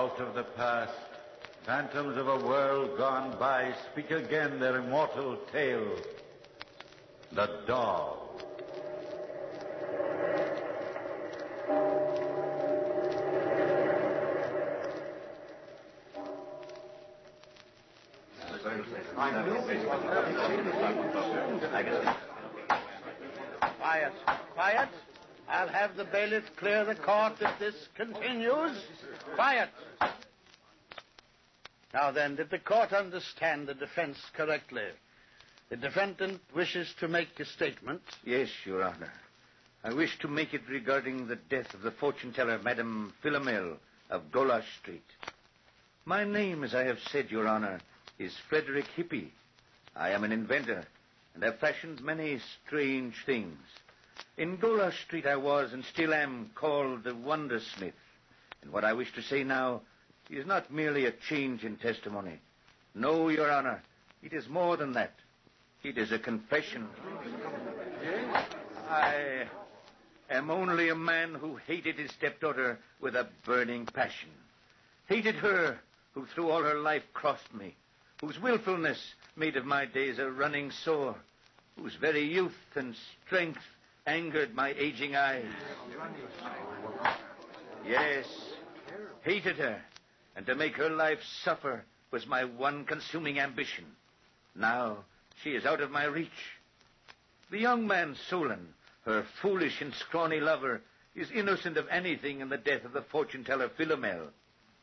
Out of the past, phantoms of a world gone by speak again their immortal tale. The doll. Quiet. I'll have the bailiff clear the court if this continues. Quiet. Now then, did the court understand the defense correctly? The defendant wishes to make a statement. Yes, Your Honor. I wish to make it regarding the death of the fortune-teller, Madame Philomel of Golash Street. My name, as I have said, Your Honor, is Frederick Hippie. I am an inventor, and have fashioned many strange things. In Golash Street I was, and still am, called the Wondersmith. And what I wish to say now is not merely a change in testimony. No, Your Honor, it is more than that. It is a confession. I am only a man who hated his stepdaughter with a burning passion. Hated her who through all her life crossed me, whose willfulness made of my days a running sore, whose very youth and strength angered my aging eyes. Yes, hated her, and to make her life suffer was my one consuming ambition. Now she is out of my reach. The young man, Solon, her foolish and scrawny lover, is innocent of anything in the death of the fortune-teller Philomel.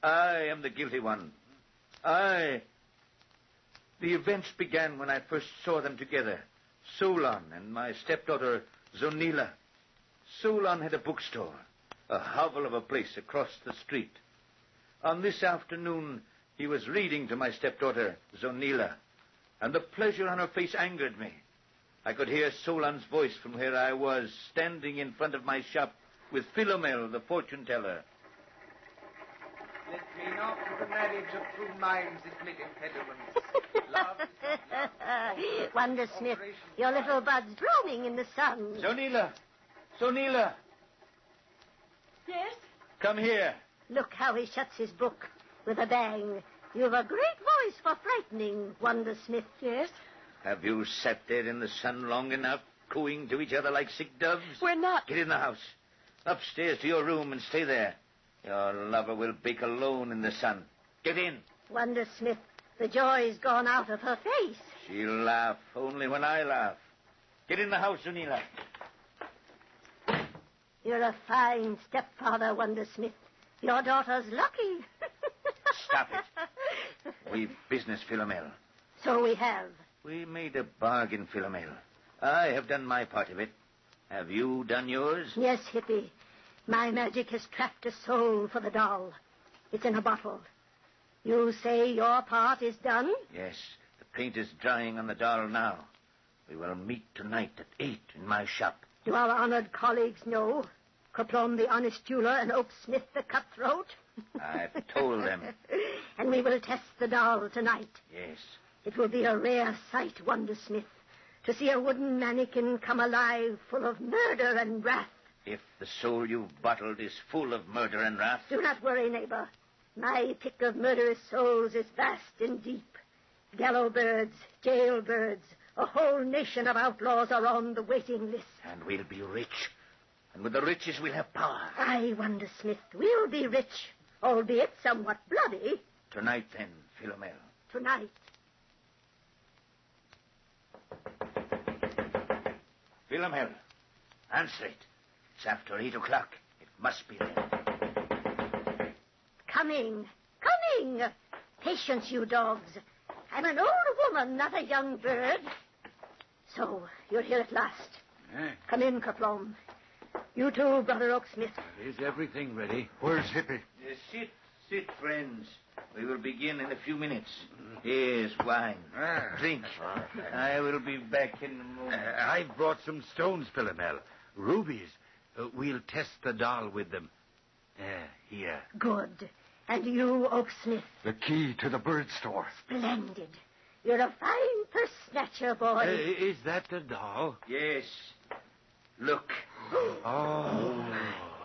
I am the guilty one. The events began when I first saw them together, Solon and my stepdaughter, Zonila. Solon had a bookstore, a hovel of a place across the street. On this afternoon, he was reading to my stepdaughter, Zonila, and the pleasure on her face angered me. I could hear Solon's voice from where I was, standing in front of my shop with Philomel, the fortune-teller. Let me not to the marriage of two minds admit impediments. Love is love. Wondersmith, your little bud's roaming in the sun. Zonila! Yes? Come here. Look how he shuts his book with a bang. You've a great voice for frightening, Wondersmith. Yes? Have you sat there in the sun long enough, cooing to each other like sick doves? We're not. Get in the house. Upstairs to your room and stay there. Your lover will bake alone in the sun. Get in. Wondersmith, the joy's gone out of her face. She'll laugh only when I laugh. Get in the house, Zonila. You're a fine stepfather, Wondersmith. Your daughter's lucky. Stop it. We've business, Philomel. So we have. We made a bargain, Philomel. I have done my part of it. Have you done yours? Yes, Hippie. My magic has trapped a soul for the doll. It's in a bottle. You say your part is done? Yes. The paint is drying on the doll now. We will meet tonight at 8 in my shop. Do our honored colleagues know? Coplon the honest jeweler and Oak Smith the cutthroat? I've told them. And we will test the doll tonight. Yes. It will be a rare sight, Wondersmith, to see a wooden mannequin come alive full of murder and wrath. If the soul you've bottled is full of murder and wrath... Do not worry, neighbor. My pick of murderous souls is vast and deep. Gallow birds, jailbirds, a whole nation of outlaws are on the waiting list. And we'll be rich. And with the riches we'll have power. Aye, Wondersmith, we'll be rich, albeit somewhat bloody. Tonight, then, Philomel. Tonight. Philomel, answer it. It's after 8 o'clock. It must be there. Coming. Patience, you dogs. I'm an old woman, not a young bird. So, you're here at last. Come in, Coplon. You too, Brother Oaksmith. Is everything ready? Where's Hippie? Sit, friends. We will begin in a few minutes. Here's wine. Drink. I will be back in a moment. I've brought some stones, Philomel. Rubies. We'll test the doll with them. Here. Good. And you, Oaksmith? The key to the bird store. Splendid. You're a fine purse snatcher, boy. Is that the doll? Yes. Look. Oh,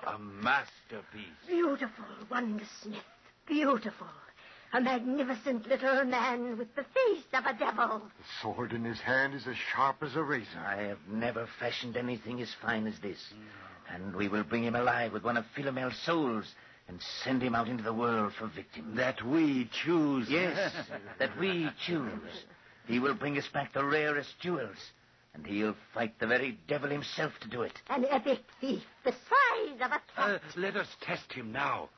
a masterpiece. Beautiful, Wondersmith. beautiful. A magnificent little man with the face of a devil. The sword in his hand is as sharp as a razor. I have never fashioned anything as fine as this. And we will bring him alive with one of Philomel's souls and send him out into the world for victims. That we choose. Yes, that we choose. He will bring us back the rarest jewels, and he'll fight the very devil himself to do it. An epic thief the size of a cat. Let us test him now.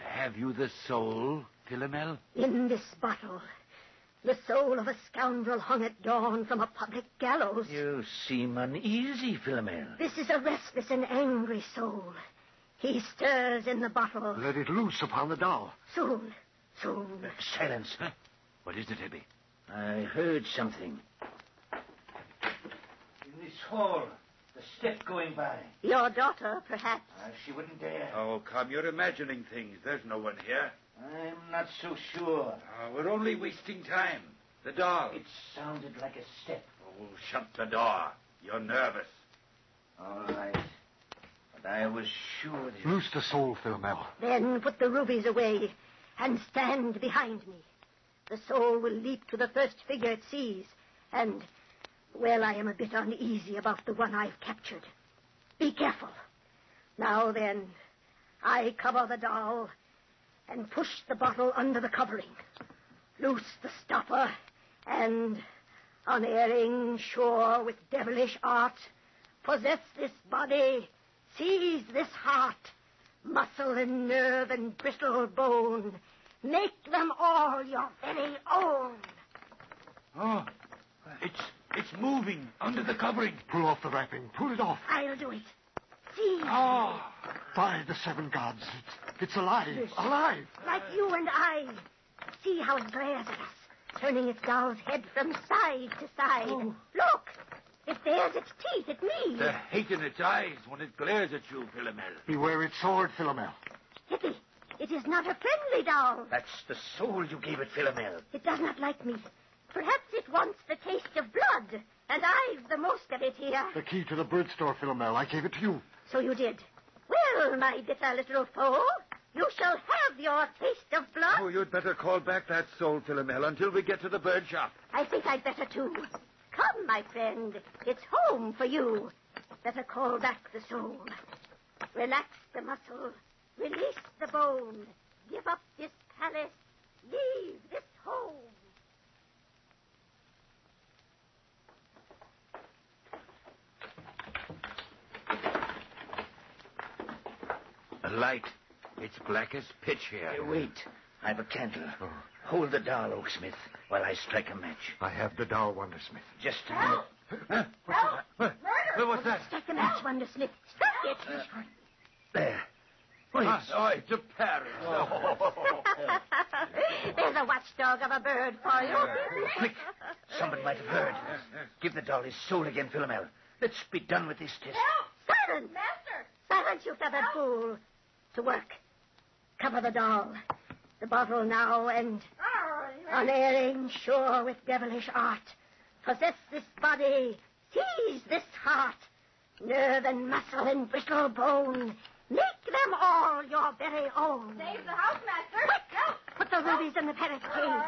Have you the soul, Philomel? In this bottle, the soul of a scoundrel hung at dawn from a public gallows. You seem uneasy, Philomel. This is a restless and angry soul. He stirs in the bottle. Let it loose upon the doll. Soon. Silence. Huh? What is it, Abby? I heard something. In this hall, the step going by. Your daughter, perhaps. She wouldn't dare. Oh, come, you're imagining things. There's no one here. I'm not so sure. We're only wasting time. The doll. It sounded like a step. Oh, shut the door. You're nervous. All right. But I was sure that... Loose the soul, Philomel. Then put the rubies away and stand behind me. The soul will leap to the first figure it sees, and, well, I am a bit uneasy about the one I've captured. Be careful. Now then, I cover the doll and push the bottle under the covering. Loose the stopper and, unerring, sure with devilish art, possess this body, seize this heart, muscle and nerve and brittle bone, make them all your very own. Oh, it's moving under the covering. Pull off the wrapping. Pull it off. I'll do it. See? Oh, By the seven gods. It's alive. Alive. Like you and I. See how it glares at us, turning its doll's head from side to side. Oh. Look! It bares its teeth at me. the hate in its eyes when it glares at you, Philomel. Beware its sword, Philomel. Hippy, it is not a friendly doll. That's the soul you gave it, Philomel. It does not like me. Perhaps it wants the taste of blood, and I've the most of it here. The key to the bird store, Philomel. I gave it to you. So you did. Well, my bitter little foe, you shall have your taste of blood. Oh, you'd better call back that soul, Philomel, until we get to the bird shop. I think I'd better, too. Come, my friend. It's home for you. Better call back the soul. Relax the muscle. Release the bone. Give up this palace. Leave this home. A light. It's black as pitch here. Wait. I've a candle. Hold the doll, Oaksmith, while I strike a match. I have the doll, Wondersmith. Just a minute. Huh? What's that? Strike a match, Wondersmith. Strike it. There. Wait. It's a parrot. There's a watchdog of a bird for you. Quick. Somebody might have heard. Give the doll his soul again, Philomel. Let's be done with this test. Silence! Master! Silence, you feathered fool. To work. Cover the doll. The bottle now, and unerring, sure with devilish art, possess this body, seize this heart, nerve and muscle and brittle bone, make them all your very own. Save the house, Master. Quick! Put the rubies in the parrot's cage.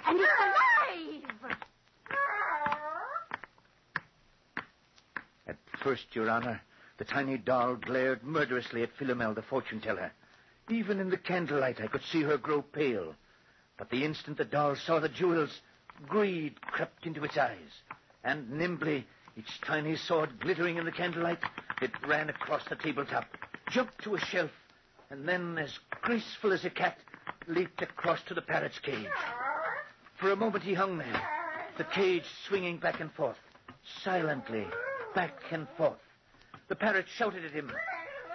And it's alive! At first, Your Honor, the tiny doll glared murderously at Philomel, the fortune-teller. Even in the candlelight, I could see her grow pale. But the instant the doll saw the jewels, greed crept into its eyes. And nimbly, its tiny sword glittering in the candlelight, it ran across the tabletop, jumped to a shelf, and then, as graceful as a cat, leaped across to the parrot's cage. For a moment he hung there, the cage swinging back and forth, silently, back and forth. The parrot shouted at him,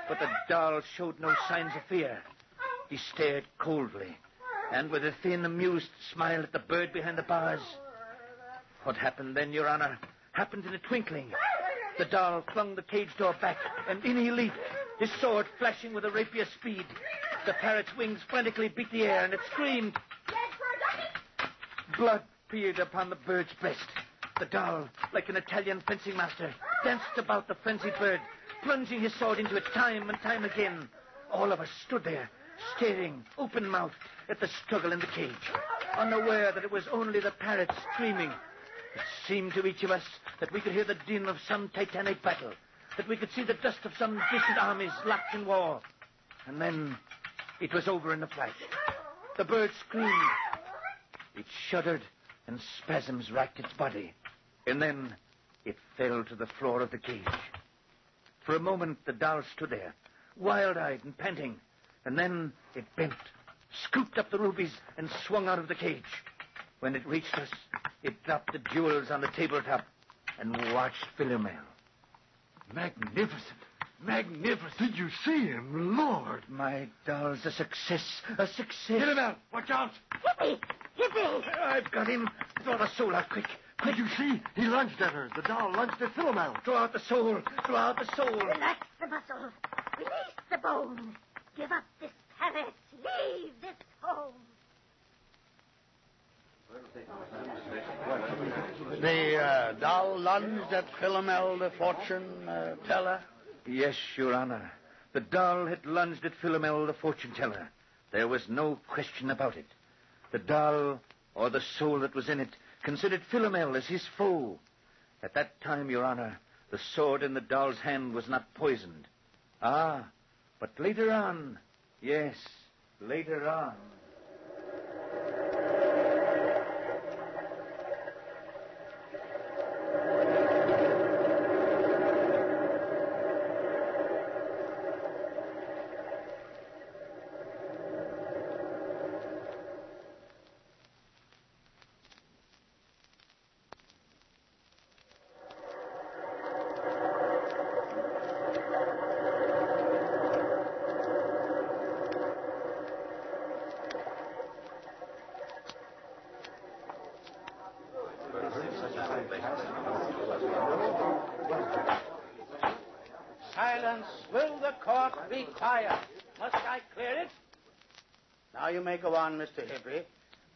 but the doll showed no signs of fear. He stared coldly, and with a thin, amused smile at the bird behind the bars. What happened then, Your Honor, happened in a twinkling. The doll flung the cage door back, and in he leaped, his sword flashing with a rapier speed. The parrot's wings frantically beat the air, and it screamed. Blood peered upon the bird's breast. The doll, like an Italian fencing master, danced about the frenzied bird, plunging his sword into it time and time again. All of us stood there, staring open-mouthed at the struggle in the cage, unaware that it was only the parrot screaming. It seemed to each of us that we could hear the din of some titanic battle, that we could see the dust of some distant armies locked in war. And then it was over in a flash. The bird screamed. It shuddered, and spasms racked its body. And then it fell to the floor of the cage. For a moment, the doll stood there, wild-eyed and panting. And then it bent, scooped up the rubies, and swung out of the cage. When it reached us, it dropped the jewels on the tabletop and watched Philomel. Magnificent. Magnificent. Did you see him? Lord. My doll's a success. A success. Philomel, watch out. Hippie! Hippie! I've got him. Draw the soul out quick. Did you see? He lunged at her. The doll lunged at Philomel. Draw out the soul. Draw out the soul. Relax the muscles. Release the bone. Give up this parrot. Leave this home. The doll lunged at Philomel, the fortune teller. Yes, Your Honor. The doll had lunged at Philomel, the fortune-teller. There was no question about it. The doll, or the soul that was in it, considered Philomel as his foe. At that time, Your Honor, the sword in the doll's hand was not poisoned. Ah, but later on, yes, later on. Silence. Will the court be quiet? Must I clear it? Now you may go on, Mr. Hippie.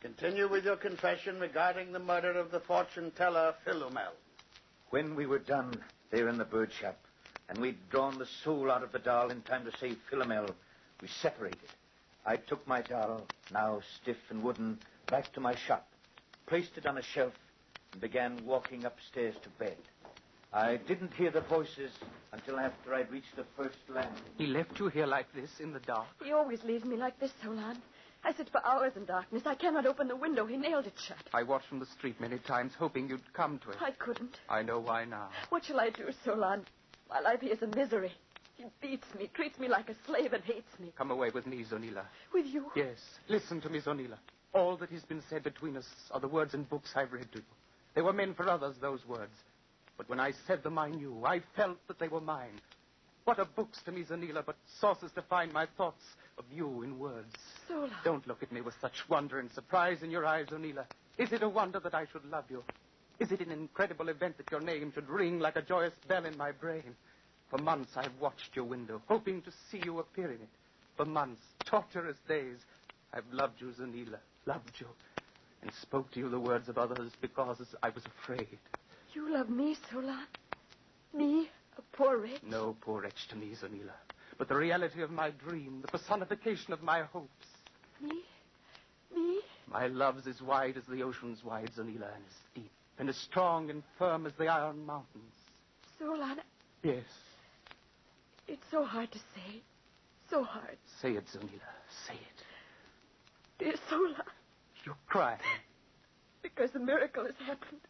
Continue with your confession regarding the murder of the fortune teller, Philomel. When we were done there in the bird shop, and we'd drawn the soul out of the doll in time to save Philomel, we separated. I took my doll, now stiff and wooden, back to my shop, placed it on a shelf, and began walking upstairs to bed. I didn't hear the voices until after I'd reached the first landing. He left you here like this in the dark? He always leaves me like this, Solon. I sit for hours in darkness. I cannot open the window. He nailed it shut. I watched from the street many times, hoping you'd come to it. I couldn't. I know why now. What shall I do, Solon? My life here is a misery. He beats me, treats me like a slave, and hates me. Come away with me, Zonila. With you? Yes. Listen to me, Zonila. All that has been said between us are the words in books I've read to you. They were meant for others, those words. But when I said them, I knew. I felt that they were mine. What are books to me, Zonila, but sources to find my thoughts of you in words? Solon. Don't look at me with such wonder and surprise in your eyes, Zonila. Is it a wonder that I should love you? Is it an incredible event that your name should ring like a joyous bell in my brain? For months I've watched your window, hoping to see you appear in it. For months, torturous days, I've loved you, Zonila, loved you, and spoke to you the words of others because I was afraid. You love me, Solon? Me, a poor wretch? No poor wretch to me, Zonila, but the reality of my dream, the personification of my hopes. Me? Me? My love's as wide as the ocean's wide, Zonila, and as deep and as strong and firm as the iron mountains. Solon, Yes. it's so hard to say. So hard. Say it, Zonila. Say it. Dear Solon, You're crying. because a miracle has happened.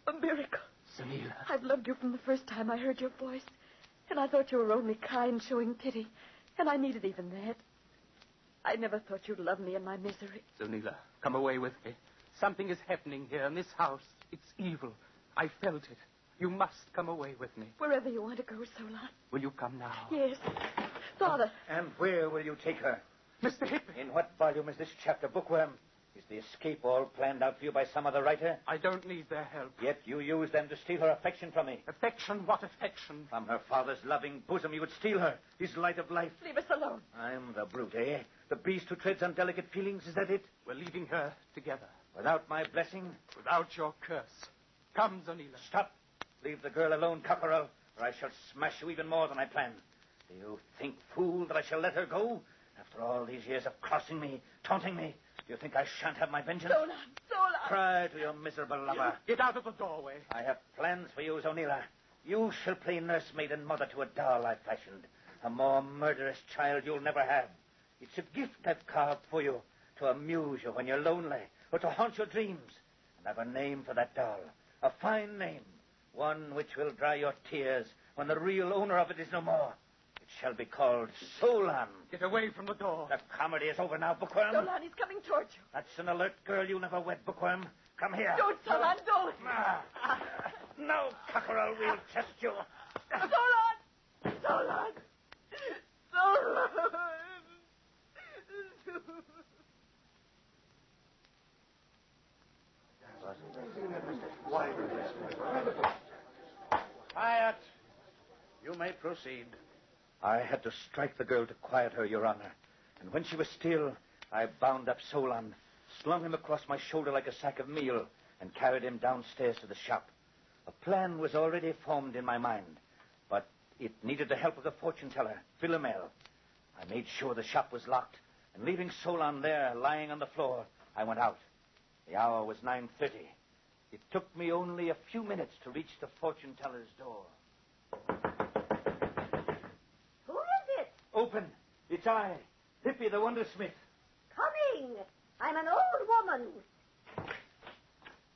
A miracle. Zonila. I've loved you from the first time I heard your voice. And I thought you were only kind, showing pity. And I needed even that. I never thought you'd love me in my misery. Zonila, come away with me. Something is happening here in this house. It's evil. I felt it. You must come away with me. Wherever you want to go, Solon. Will you come now? Yes. Father. And where will you take her? Mr. Hippie. In what volume is this chapter, Bookworm? Is the escape all planned out for you by some other writer? I don't need their help. Yet you used them to steal her affection from me. Affection? What affection? From her father's loving bosom, you would steal her, his light of life. Leave us alone. I'm the brute, eh? The beast who treads on delicate feelings, is that it? We're leaving her together. Without my blessing? Without your curse. Come, Zonila. Stop. Leave the girl alone, cockerel, or I shall smash you even more than I planned. Do you think, fool, that I shall let her go? After all these years of crossing me, taunting me, do you think I shan't have my vengeance? Solon! Cry to your miserable lover. Get out of the doorway. I have plans for you, Zonila. You shall play nursemaid and mother to a doll I've fashioned. A more murderous child you'll never have. It's a gift I've carved for you to amuse you when you're lonely or to haunt your dreams. And I've a name for that doll. A fine name. One which will dry your tears when the real owner of it is no more. It shall be called Solon. Get away from the door. The comedy is over now, Bookworm. Solon, he's coming towards you. That's an alert girl you never wed, Bookworm. Come here. Don't, Solon, don't. No, cockerel, we'll test you. Solon! Solon! Solon! Quiet. You may proceed. I had to strike the girl to quiet her, Your Honor. And when she was still, I bound up Solon, slung him across my shoulder like a sack of meal, and carried him downstairs to the shop. A plan was already formed in my mind, but it needed the help of the fortune-teller, Philomel. I made sure the shop was locked, and leaving Solon there, lying on the floor, I went out. The hour was 9:30. It took me only a few minutes to reach the fortune-teller's door. Who is it? Open. It's I, Hippy the Wondersmith. Coming. I'm an old woman.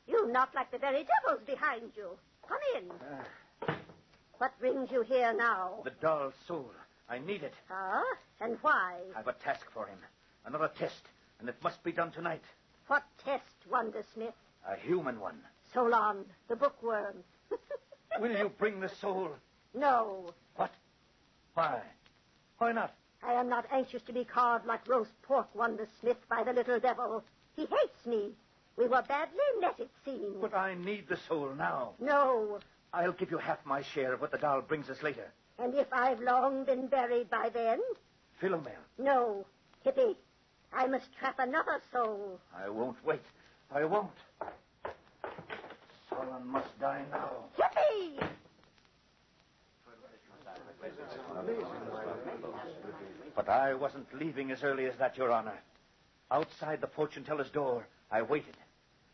You knock like the very devils behind you. Come in. What brings you here now? The doll's soul. I need it. Ah, and why? I've a task for him. Another test, and it must be done tonight. What test, Wondersmith? A human one. Solon, the bookworm. Will you bring the soul? No. What? Why? Why not? I am not anxious to be carved like roast pork, Wondersmith, by the little devil. He hates me. We were badly met, it seems. But I need the soul now. No. I'll give you half my share of what the doll brings us later. And if I've long been buried by then? Philomel. No. Hippy, I must trap another soul. I won't wait. I won't. Solon must die now. Hippy! But I wasn't leaving as early as that, Your Honor. Outside the fortune-teller's door, I waited.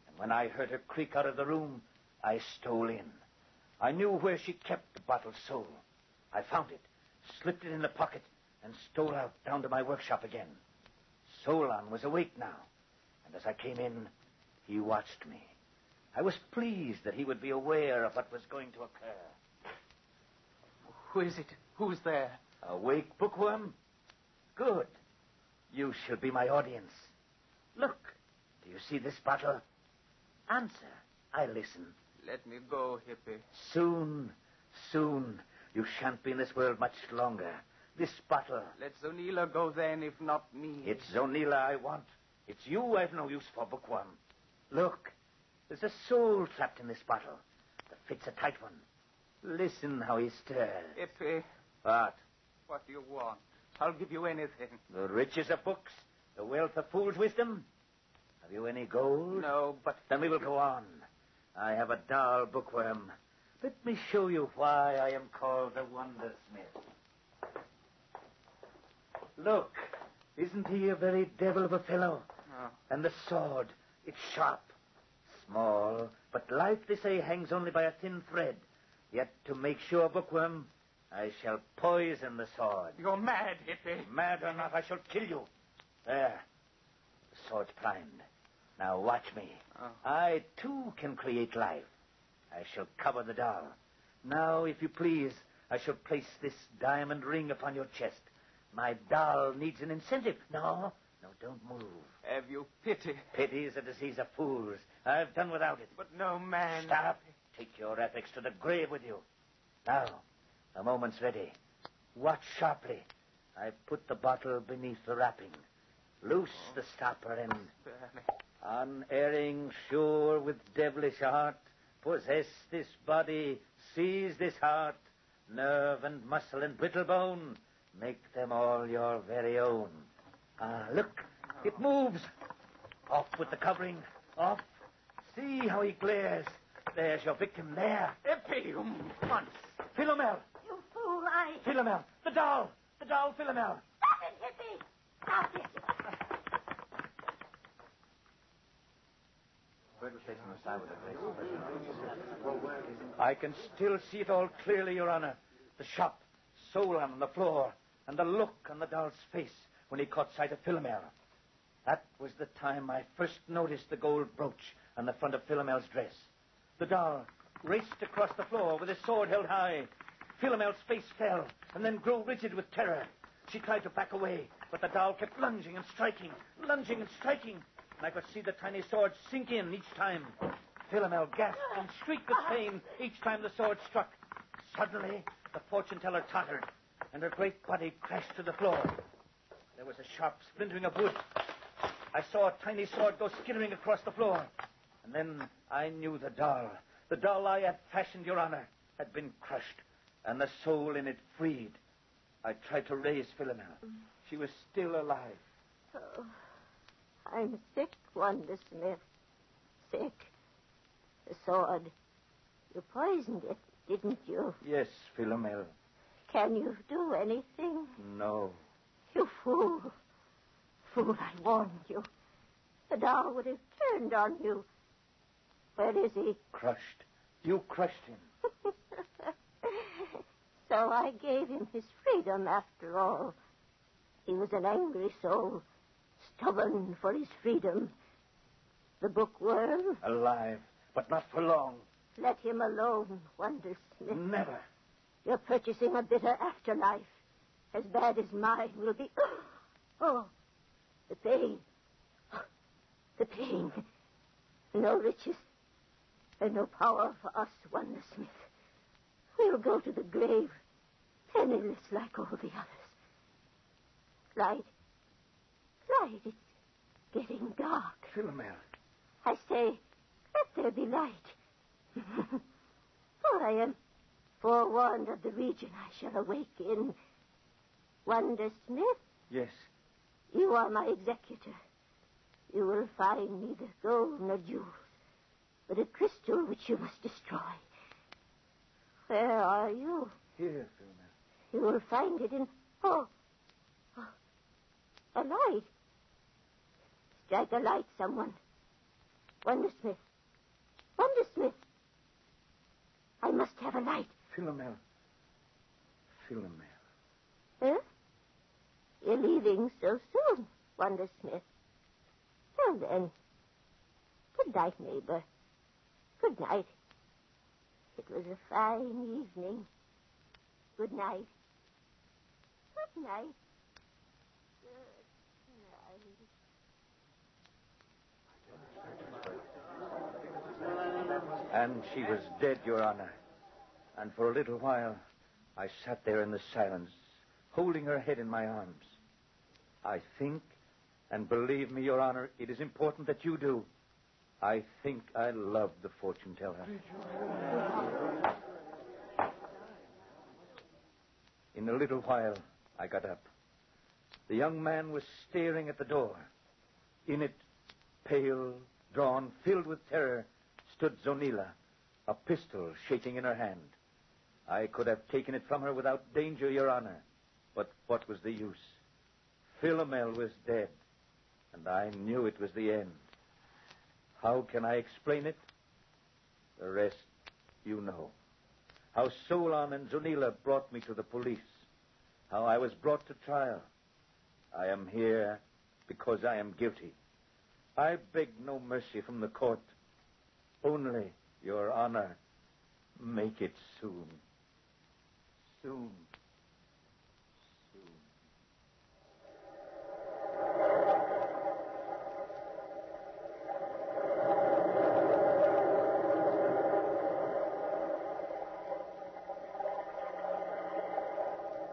And when I heard her creak out of the room, I stole in. I knew where she kept the bottled soul. I found it, slipped it in the pocket, and stole out down to my workshop again. Solon was awake now, and as I came in, he watched me. I was pleased that he would be aware of what was going to occur. Who is it? Who's there? Awake, Bookworm? Good. You shall be my audience. Look, do you see this bottle? Answer. I listen. Let me go, Hippy. Soon. You shan't be in this world much longer. This bottle. Let Zonila go then, if not me. It's Zonila I want. It's you I've no use for, Bookworm. Look, there's a soul trapped in this bottle. The fit's a tight one. Listen how he stirs. Hippy. What? What do you want? I'll give you anything. The riches of books? The wealth of fool's wisdom? Have you any gold? No, but... Then we will go on. I have a doll, Bookworm. Let me show you why I am called the Wondersmith. Look, isn't he a very devil of a fellow? Oh. And the sword, it's sharp. Small, but life, they say, hangs only by a thin thread. Yet to make sure, Bookworm, I shall poison the sword. You're mad, Hippy. Mad or not, I shall kill you. There. The sword's primed. Now watch me. Oh. I, too, can create life. I shall cover the doll. Now, if you please, I shall place this diamond ring upon your chest. My doll needs an incentive. No, don't move. Have you pity? Pity is a disease of fools. I've done without it. But no man... Stop. Take your ethics to the grave with you. Now, the moment's ready. Watch sharply. I put the bottle beneath the wrapping. Loose the stopper and... Spare me. Unerring, sure, with devilish art, possess this body, seize this heart, nerve and muscle and brittle bone, make them all your very own. Look, it moves. Off with the covering, off. See how he glares. There's your victim there. Hippy, once. Philomel. You fool, Philomel, the doll, Philomel. Stop it, Hippy! Stop it. I can still see it all clearly, Your Honor. The shop, Solon on the floor, and the look on the doll's face when he caught sight of Philomel. That was the time I first noticed the gold brooch on the front of Philomel's dress. The doll raced across the floor with his sword held high. Philomel's face fell and then grew rigid with terror. She tried to back away, but the doll kept lunging and striking, and I could see the tiny sword sink in each time. Philomel gasped and shrieked with pain each time the sword struck. Suddenly, the fortune teller tottered, and her great body crashed to the floor. There was a sharp splintering of wood. I saw a tiny sword go skittering across the floor. And then I knew the doll I had fashioned, Your Honor, had been crushed, and the soul in it freed. I tried to raise Philomel. She was still alive. Oh, I'm sick, Wanda Smith. Sick. The sword. You poisoned it, didn't you? Yes, Philomel. Can you do anything? No. You fool. Fool, I warned you. The doll would have turned on you. Where is he? Crushed. You crushed him. So I gave him his freedom after all. He was an angry soul, stubborn for his freedom. The bookworm? Alive, but not for long. Let him alone, Wanda Smith. Never. You're purchasing a bitter afterlife. As bad as mine will be. Oh, the pain. The pain. No riches and no power for us, Wanda Smith. We'll go to the grave, penniless like all the others. Light. It's getting dark. Philomel. I say, let there be light. For I am forewarned of the region I shall awake in. Wanda Smith? Yes. You are my executor. You will find neither gold nor jewels, but a crystal which you must destroy. Where are you? Here, Philomel. You will find it in... Oh, a light. Strike a light, someone. Wanda Smith. Wanda Smith. I must have a light. Philomel. Huh? You're leaving so soon, Wanda Smith. Well, then. Good night, neighbor. Good night. It was a fine evening. Good night. Good night. And she was dead, Your Honor. And for a little while, I sat there in the silence, holding her head in my arms. I think, and believe me, Your Honor, it is important that you do. I think I loved the fortune teller. In a little while, I got up. The young man was staring at the door. In it, pale, drawn, filled with terror, stood Zonila, a pistol shaking in her hand. I could have taken it from her without danger, Your Honor. But what was the use? Philomel was dead, and I knew it was the end. How can I explain it? The rest you know. How Solon and Zonila brought me to the police. How I was brought to trial. I am here because I am guilty. I beg no mercy from the court. Only, Your Honor, make it soon. Soon.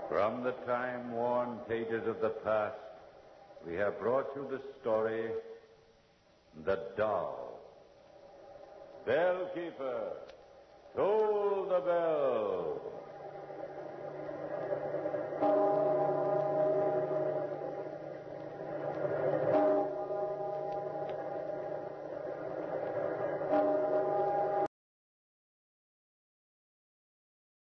From the time-worn pages of the past, we have brought you the story, The Doll. Bellkeeper, toll the bell.